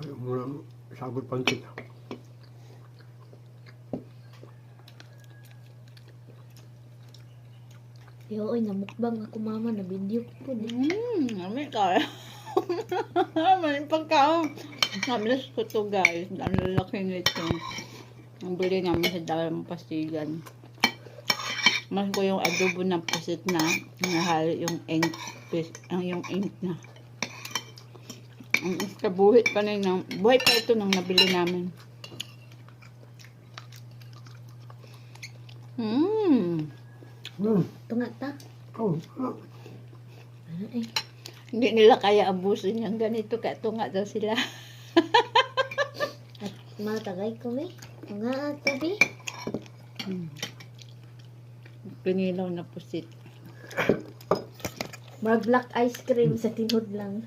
Ayaw mo lang sagod pansit. Yo, oy, namukbang ako mama na video ko po. Amin ka. Amin pagka. Namilas ko to guys. Ang lalaki nito. Ang bili namin sa dalang pastigan. Mas ko yung adobo ng pusit na nahalo yung ink. Yung ink na. Ang kabuhit pa na yun. Buhay pa ito nang nabili namin. Tunga ta. Oh, Ano eh? Hindi nila kaya abusin yung ganito. Kaya tunga daw sila. At matagay ko eh. Tunga at tabi. Pinilaw na pusit. Mag black ice cream sa tinod lang.